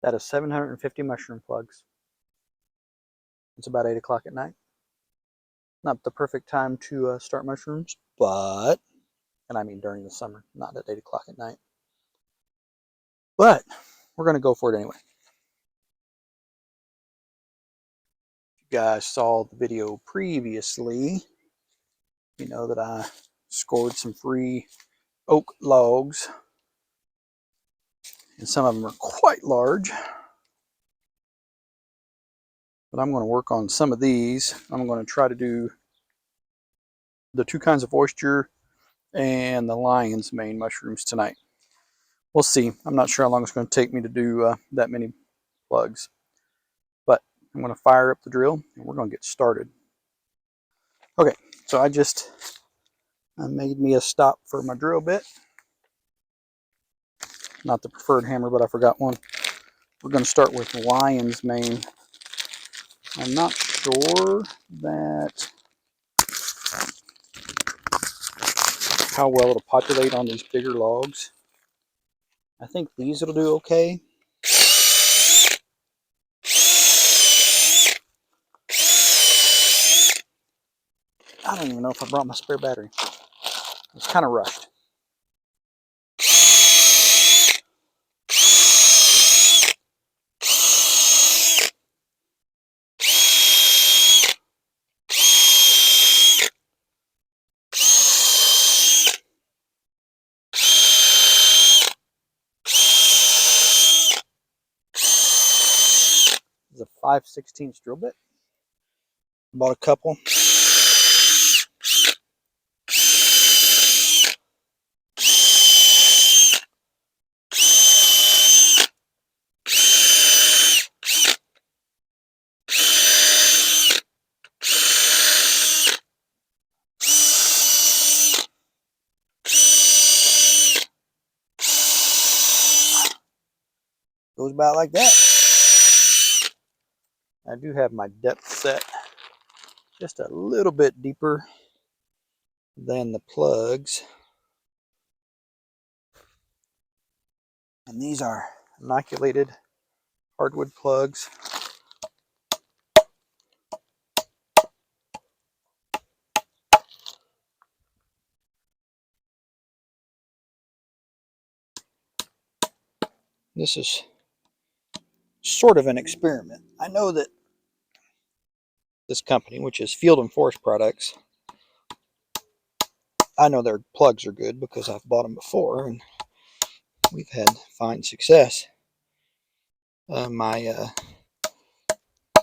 That is 750 mushroom plugs. It's about 8 o'clock at night. Not the perfect time to start mushrooms, but, and I mean during the summer, not at 8 o'clock at night. But we're going to go for it anyway. If you guys saw the video previously, you know that I scored some free oak logs, and some of them are quite large. But I'm going to work on some of these. I'm going to try to do the 2 kinds of oyster and the lion's mane mushrooms tonight. We'll see. I'm not sure how long it's going to take me to do that many plugs. But I'm going to fire up the drill and we're going to get started. Okay, so I made me a stop for my drill bit. Not the preferred hammer, but I forgot one. We're going to start with lion's mane. I'm not sure that how well it'll populate on these bigger logs. I think these will do okay. I don't even know if I brought my spare battery. It's kind of rushed. This is a 5/16 drill bit. Bought a couple. Goes about like that. I do have my depth set just a little bit deeper than the plugs. And these are inoculated hardwood plugs. This is sort of an experiment. I know that this company, which is Field and Forest Products, I know their plugs are good because I've bought them before and we've had fine success. The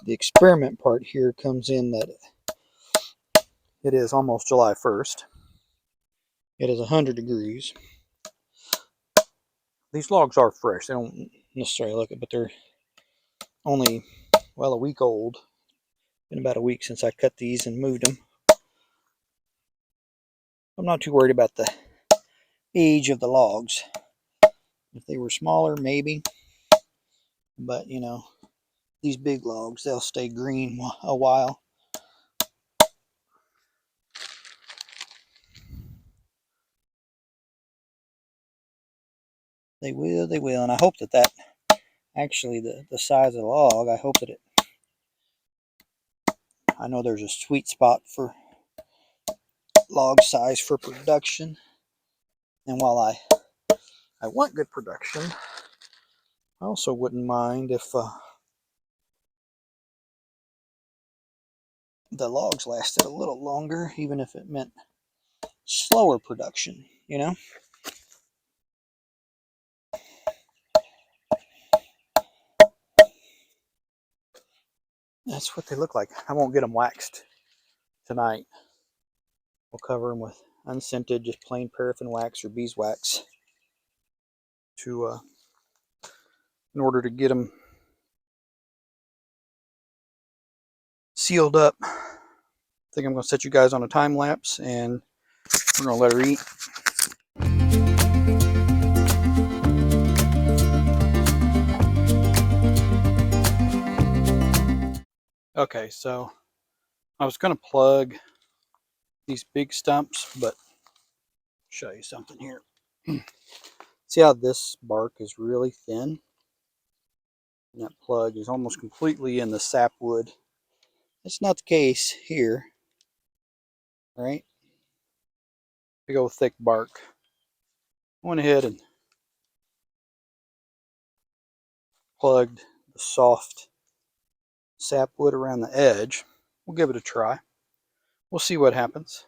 experiment part here comes in that it is almost July 1st. It is 100 degrees. These logs are fresh. They don't necessarily look it, but they're only, well, a week old. Been about a week since I cut these and moved them. I'm not too worried about the age of the logs. If they were smaller, maybe. But, you know, these big logs, they'll stay green a while. They will. And I hope that actually, the size of the log, I hope that I know there's a sweet spot for log size for production. And while I want good production, I also wouldn't mind if the logs lasted a little longer, even if it meant slower production, you know? That's what they look like. I won't get them waxed tonight. We'll cover them with unscented, just plain paraffin wax or beeswax in order to get them sealed up. I think I'm going to set you guys on a time lapse and we're going to let her eat. Okay, so I was going to plug these big stumps, but I'll show you something here. See how this bark is really thin? And that plug is almost completely in the sapwood. That's not the case here, right? Big old thick bark. I went ahead and plugged the soft sapwood around the edge. We'll give it a try. We'll see what happens.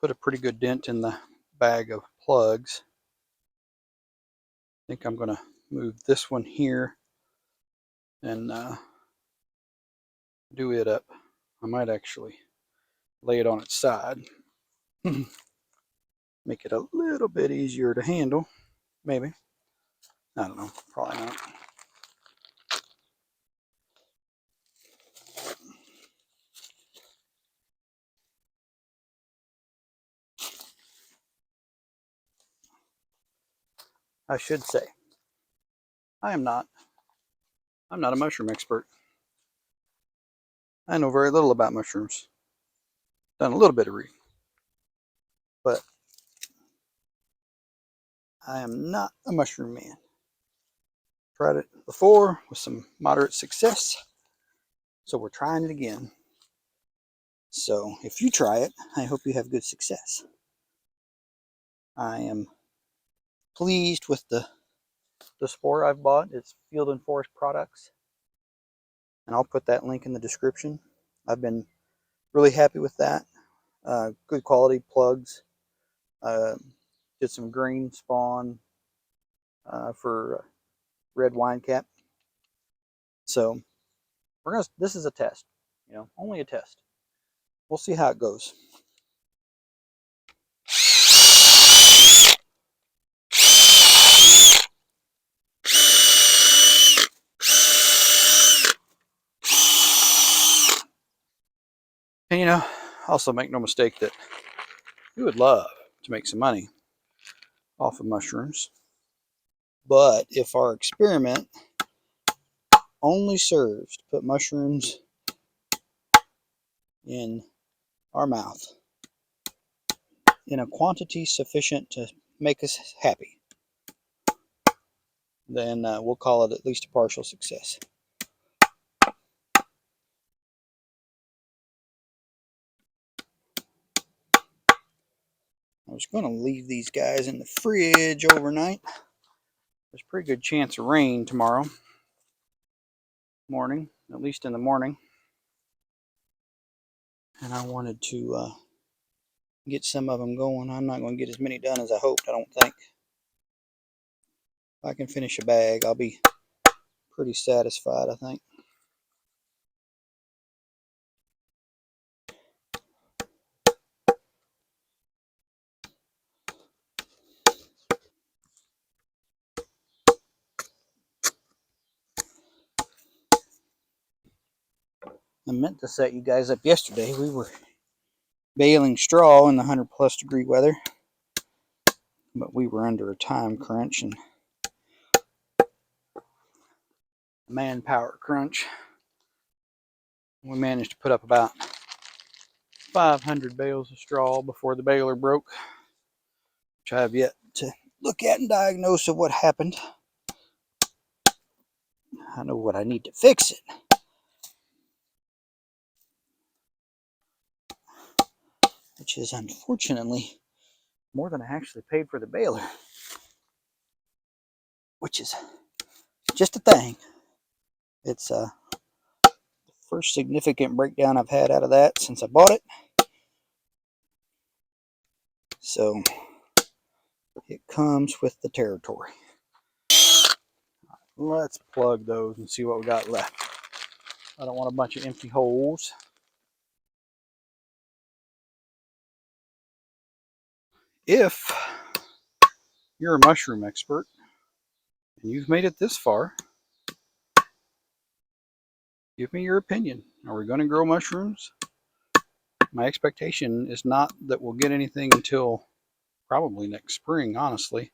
Put a pretty good dent in the bag of plugs. I think I'm going to move this one here and do it up. I might actually lay it on its side. Make it a little bit easier to handle, maybe. I don't know, probably not. I should say, I'm not a mushroom expert. I know very little about mushrooms. Done a little bit of reading, but I am not a mushroom man. Tried it before with some moderate success, so we're trying it again. So if you try it, I hope you have good success. I am pleased with the spore I've bought. It's Field and Forest Products, and I'll put that link in the description. I've been really happy with that. Good quality plugs. Did some green spawn for red wine cap. So this is a test, only a test. We'll see how it goes. And also make no mistake that we would love to make some money off of mushrooms. But if our experiment only serves to put mushrooms in our mouth in a quantity sufficient to make us happy, then we'll call it at least a partial success. I was going to leave these guys in the fridge overnight. There's a pretty good chance of rain tomorrow morning, at least in the morning. And I wanted to get some of them going. I'm not going to get as many done as I hoped, I don't think. If I can finish a bag, I'll be pretty satisfied, I think. I meant to set you guys up yesterday. We were baling straw in the 100+ degree weather, but we were under a time crunch and manpower crunch. We managed to put up about 500 bales of straw before the baler broke, which I have yet to look at and diagnose of what happened. I know what I need to fix it. Which is unfortunately more than I actually paid for the baler. Which is just a thing. It's the first significant breakdown I've had out of that since I bought it. So it comes with the territory. Let's plug those and see what we got left. I don't want a bunch of empty holes. If you're a mushroom expert and you've made it this far, give me your opinion. Are we going to grow mushrooms? My expectation is not that we'll get anything until probably next spring, honestly,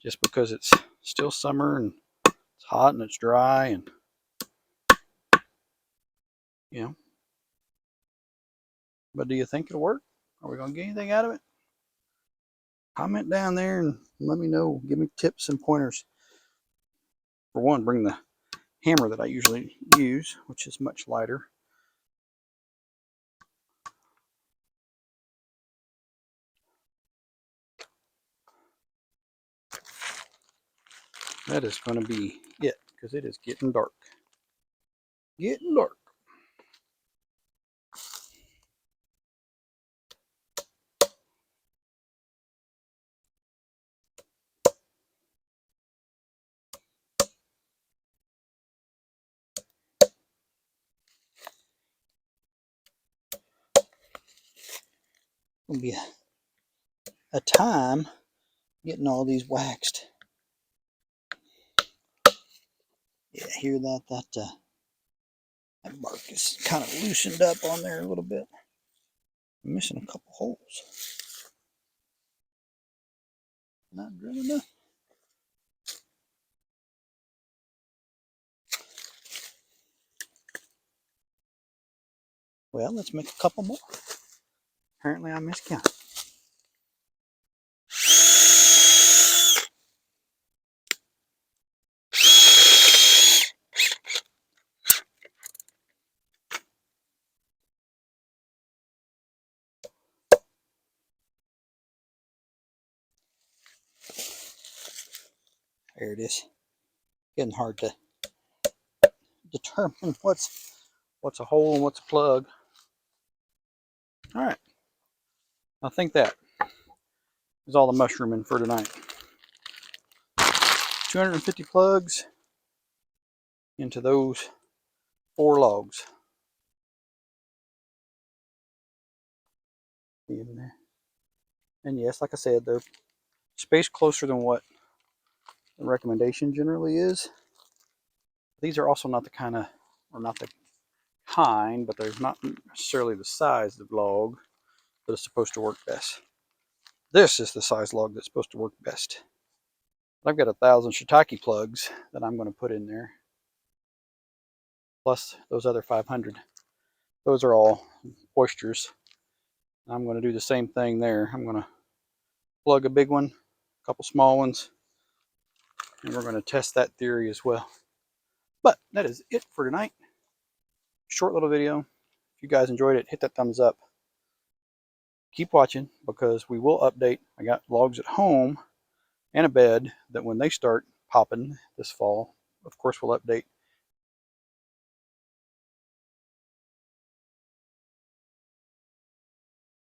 just because it's still summer and it's hot and it's dry, and but do you think it'll work? Are we going to get anything out of it? Comment down there and let me know. Give me tips and pointers. for one, bring the hammer that I usually use, which is much lighter. That is going to be it, because it is getting dark. Getting dark. Gonna be a time getting all these waxed. Yeah, hear that? That bark is kind of loosened up on there a little bit. I'm missing a couple holes. Not drill enough. Well, let's make a couple more. Apparently I miscounted. There it is. Getting hard to determine what's a hole and what's a plug. All right. I think that is all the mushrooming for tonight. 250 plugs into those 4 logs. In there. And yes, like I said, they're spaced closer than what the recommendation generally is. These are also not the kind of, or not the kind, but there's not necessarily the size of the log that is supposed to work best. This is the size log that's supposed to work best. I've got 1,000 shiitake plugs that I'm going to put in there, plus those other 500. Those are all oysters. I'm going to do the same thing there. I'm going to plug a big one, a couple small ones, and we're going to test that theory as well. But that is it for tonight. Short little video. If you guys enjoyed it, hit that thumbs up. Keep watching, because we will update. I got logs at home and a bed that when they start popping this fall, of course we'll update